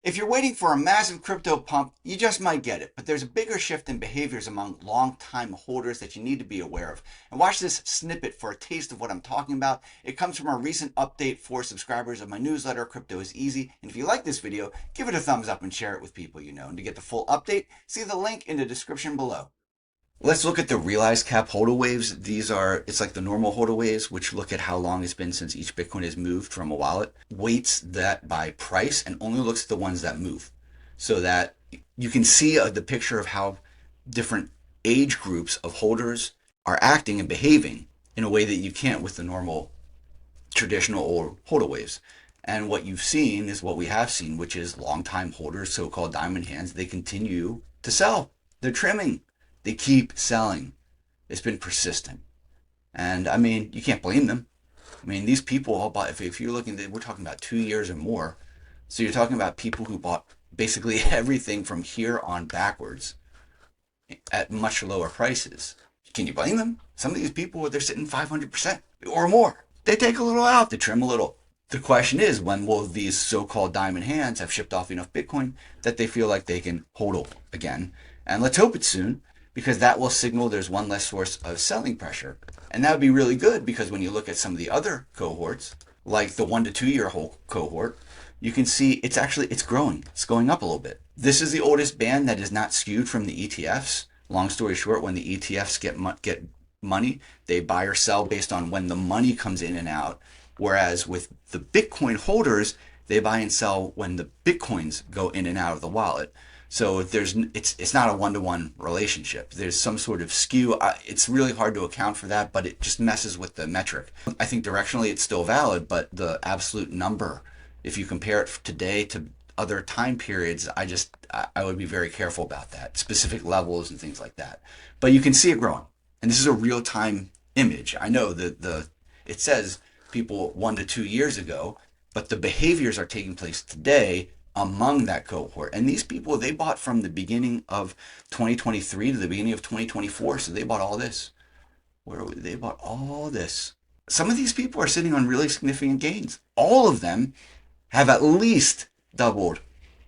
If you're waiting for a massive crypto pump, you just might get it, but there's a bigger shift in behaviors among long-time holders that you need to be aware of. And watch this snippet for a taste of what I'm talking about. It comes from a recent update for subscribers of my newsletter, Crypto is Easy. And if you like this video, give it a thumbs up and share it with people you know. And to get the full update, see the link in the description below. Let's look at the realized cap hodl waves. It's like the normal hodl waves, which look at how long it's been since each Bitcoin has moved from a wallet, weights that by price, and only looks at the ones that move. So that you can see the picture of how different age groups of holders are acting and behaving in a way that you can't with the normal traditional or hodl waves. And what you've seen is what we have seen, which is long-time holders, so-called diamond hands, they continue to sell. They're trimming. They keep selling. It's been persistent. And I mean, you can't blame them. I mean, these people all bought, if you're looking, we're talking about 2 years or more. So you're talking about people who bought basically everything from here on backwards at much lower prices. Can you blame them? Some of these people, they're sitting 500% or more. They take a little out, they trim a little. The question is, when will these so-called diamond hands have shipped off enough Bitcoin that they feel like they can hodl again? And let's hope it's soon, because that will signal there's one less source of selling pressure. And that would be really good, because when you look at some of the other cohorts, like the 1 to 2 year cohort, you can see it's growing. It's going up a little bit. This is the oldest band that is not skewed from the ETFs. Long story short, when the ETFs get money, they buy or sell based on when the money comes in and out. Whereas with the Bitcoin holders, they buy and sell when the Bitcoins go in and out of the wallet. So it's not a one-to-one relationship. There's some sort of skew. It's really hard to account for that, but it just messes with the metric. I think directionally it's still valid, but the absolute number, if you compare it today to other time periods, I would be very careful about that, specific levels and things like that. But you can see it growing, and this is a real-time image. I know that it says people 1 to 2 years ago, but the behaviors are taking place today among that cohort. And these people, they bought from the beginning of 2023 to the beginning of 2024. So they bought all this. They bought all this. Some of these people are sitting on really significant gains. All of them have at least doubled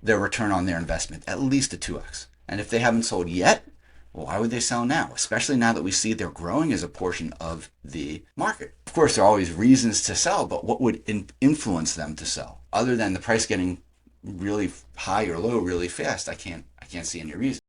their return on their investment, at least a 2x. And if they haven't sold yet, well, why would they sell now? Especially now that we see they're growing as a portion of the market. Of course, there are always reasons to sell, but what would influence them to sell? Other than the price getting really high or low really fast, I can't see any reason.